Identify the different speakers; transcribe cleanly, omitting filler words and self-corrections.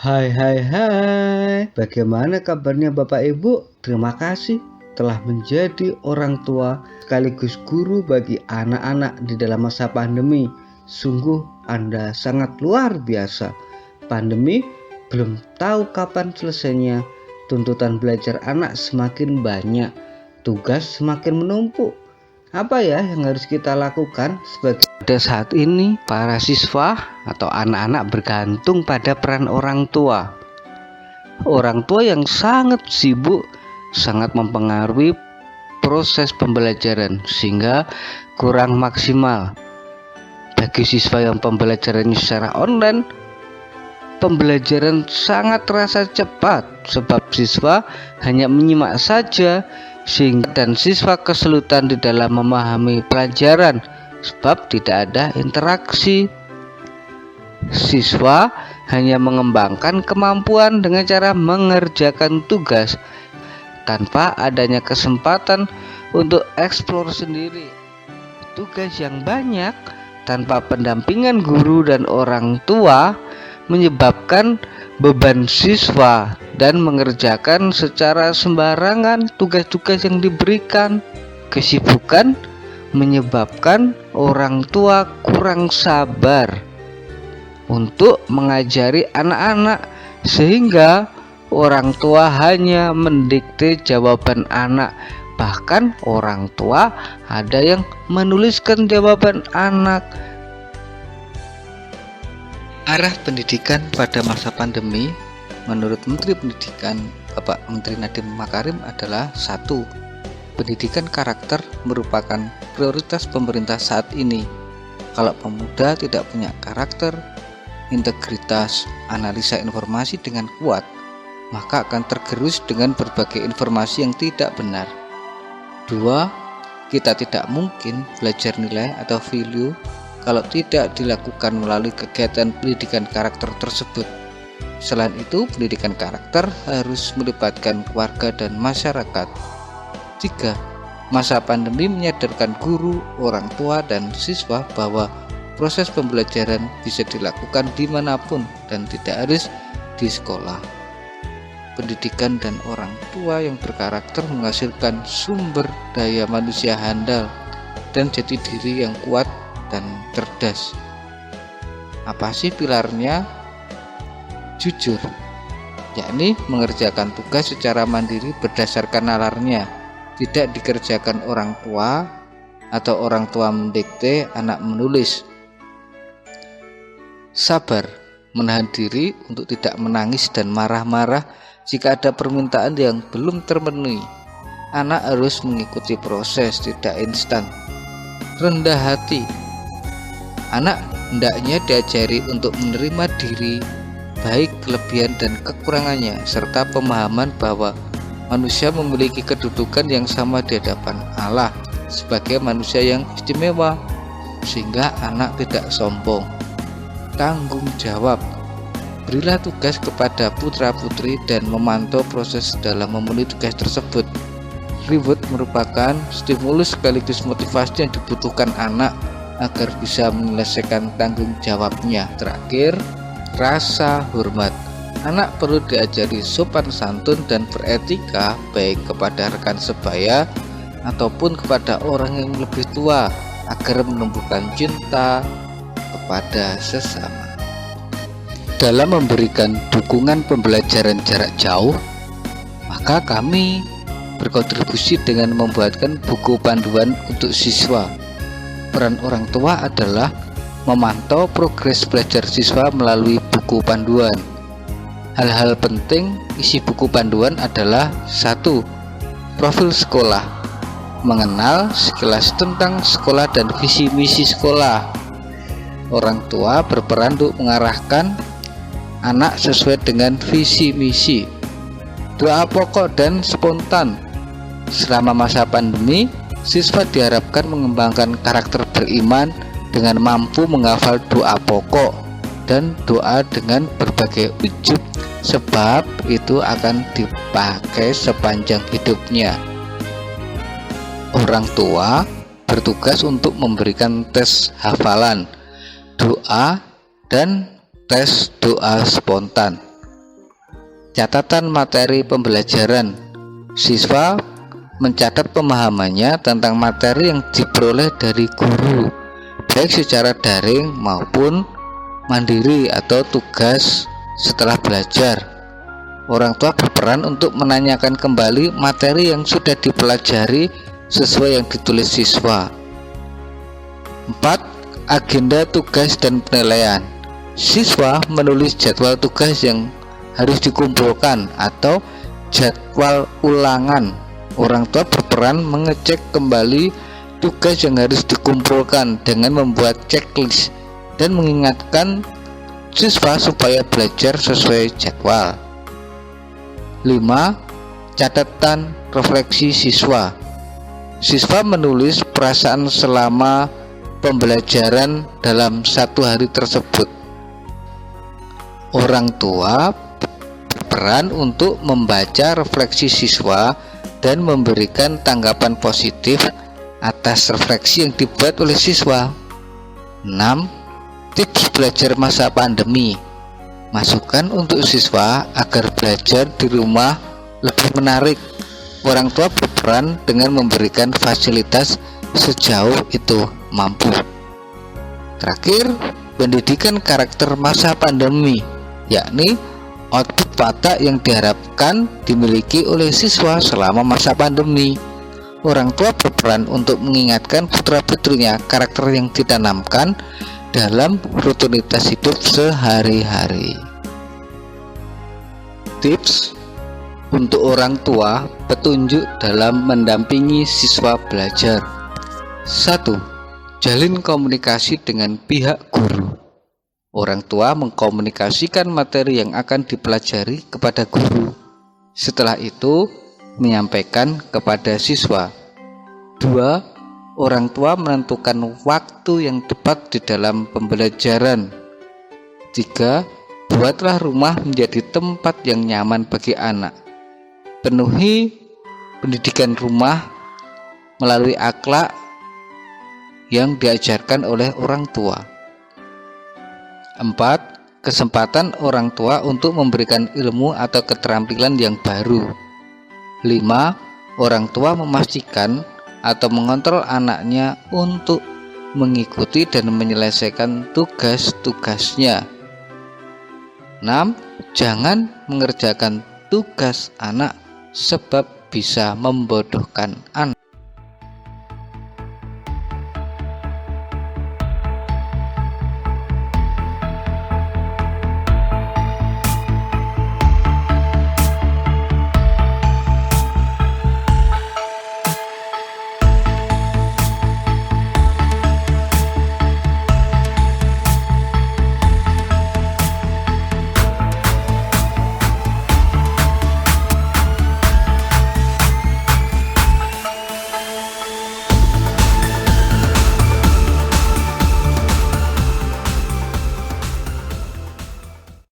Speaker 1: Hai hai hai, bagaimana kabarnya Bapak Ibu? Terima kasih telah menjadi orang tua sekaligus guru bagi anak-anak di dalam masa pandemi. Sungguh Anda sangat luar biasa. Pandemi belum tahu kapan selesainya. Tuntutan belajar anak semakin banyak, tugas semakin menumpuk. Apa ya yang harus kita lakukan pada saat ini? Para siswa atau anak-anak bergantung pada peran orang tua. Orang tua yang sangat sibuk sangat mempengaruhi proses pembelajaran sehingga kurang maksimal. Bagi siswa yang pembelajarannya secara online, pembelajaran sangat terasa cepat sebab siswa hanya menyimak saja, sehingga dan siswa kesulitan di dalam memahami pelajaran sebab tidak ada interaksi. Siswa hanya mengembangkan kemampuan dengan cara mengerjakan tugas tanpa adanya kesempatan untuk eksplor sendiri. Tugas yang banyak tanpa pendampingan guru dan orang tua menyebabkan beban siswa dan mengerjakan secara sembarangan tugas-tugas yang diberikan. Kesibukan menyebabkan orang tua kurang sabar untuk mengajari anak-anak, sehingga orang tua hanya mendikte jawaban anak. Bahkan orang tua ada yang menuliskan jawaban anak. Arah pendidikan pada masa pandemi menurut Menteri Pendidikan Bapak Menteri Nadiem Makarim adalah 1. Pendidikan karakter merupakan prioritas pemerintah saat ini. Kalau pemuda tidak punya karakter, integritas, analisa informasi dengan kuat, maka akan tergerus dengan berbagai informasi yang tidak benar. 2. Kita tidak mungkin belajar nilai atau value kalau tidak dilakukan melalui kegiatan pendidikan karakter tersebut. Selain itu, pendidikan karakter harus melibatkan keluarga dan masyarakat. 3. Masa pandemi menyadarkan guru, orang tua, dan siswa bahwa proses pembelajaran bisa dilakukan dimanapun dan tidak harus di sekolah. Pendidikan dan orang tua yang berkarakter menghasilkan sumber daya manusia handal dan jati diri yang kuat dan cerdas. Apa sih pilarnya? Jujur, yakni mengerjakan tugas secara mandiri berdasarkan nalarnya, tidak dikerjakan orang tua atau orang tua mendikte anak menulis. Sabar, menahan diri untuk tidak menangis dan marah-marah jika ada permintaan yang belum terpenuhi. Anak harus mengikuti proses, tidak instan. Rendah hati, anak hendaknya diajari untuk menerima diri, baik kelebihan dan kekurangannya, serta pemahaman bahwa manusia memiliki kedudukan yang sama di hadapan Allah sebagai manusia yang istimewa, sehingga anak tidak sombong. Tanggung jawab, berilah tugas kepada putra-putri dan memantau proses dalam memenuhi tugas tersebut. Reward merupakan stimulus sekaligus motivasi yang dibutuhkan anak agar bisa menyelesaikan tanggung jawabnya. Terakhir, rasa hormat. Anak perlu diajari sopan santun dan beretika baik kepada rekan sebaya ataupun kepada orang yang lebih tua agar menumbuhkan cinta kepada sesama. Dalam memberikan dukungan pembelajaran jarak jauh, maka kami berkontribusi dengan membuatkan buku panduan untuk siswa. Peran orang tua adalah memantau progres belajar siswa melalui buku panduan. Hal-hal penting isi buku panduan adalah 1. Profil sekolah, mengenal sekilas tentang sekolah dan visi misi sekolah. Orang tua berperan untuk mengarahkan anak sesuai dengan visi misi. Doa pokok dan spontan. Selama masa pandemi, siswa diharapkan mengembangkan karakter beriman dengan mampu menghafal doa pokok dan doa dengan berbagai ujub, sebab itu akan dipakai sepanjang hidupnya. Orang tua bertugas untuk memberikan tes hafalan, doa, dan tes doa spontan. Catatan materi pembelajaran. Siswa mencatat pemahamannya tentang materi yang diperoleh dari guru, baik secara daring maupun mandiri atau tugas setelah belajar. Orang tua berperan untuk menanyakan kembali materi yang sudah dipelajari sesuai yang ditulis siswa. 4. Agenda tugas dan penilaian. Siswa menulis jadwal tugas yang harus dikumpulkan atau jadwal ulangan. Orang tua berperan mengecek kembali tugas yang harus dikumpulkan dengan membuat checklist dan mengingatkan siswa supaya belajar sesuai jadwal. 5. Catatan refleksi siswa. Siswa menulis perasaan selama pembelajaran dalam satu hari tersebut. Orang tua berperan untuk membaca refleksi siswa dan memberikan tanggapan positif atas refleksi yang dibuat oleh siswa. 6. Tips belajar masa pandemi. Masukan untuk siswa agar belajar di rumah lebih menarik. Orang tua berperan dengan memberikan fasilitas sejauh itu mampu. Terakhir, pendidikan karakter masa pandemi, yakni output watak yang diharapkan dimiliki oleh siswa selama masa pandemi. Orang tua berperan untuk mengingatkan putra-putrinya karakter yang ditanamkan dalam rutinitas hidup sehari-hari. Tips untuk orang tua, petunjuk dalam mendampingi siswa belajar. 1. Jalin komunikasi dengan pihak guru. Orang tua mengkomunikasikan materi yang akan dipelajari kepada guru. Setelah itu, menyampaikan kepada siswa. 2. Orang tua menentukan waktu yang tepat di dalam pembelajaran. 3. Buatlah rumah menjadi tempat yang nyaman bagi anak. Penuhi pendidikan rumah melalui akhlak yang diajarkan oleh orang tua. 4. Kesempatan orang tua untuk memberikan ilmu atau keterampilan yang baru. 5. Orang tua memastikan atau mengontrol anaknya untuk mengikuti dan menyelesaikan tugas-tugasnya. 6. Jangan mengerjakan tugas anak sebab bisa membodohkan anak.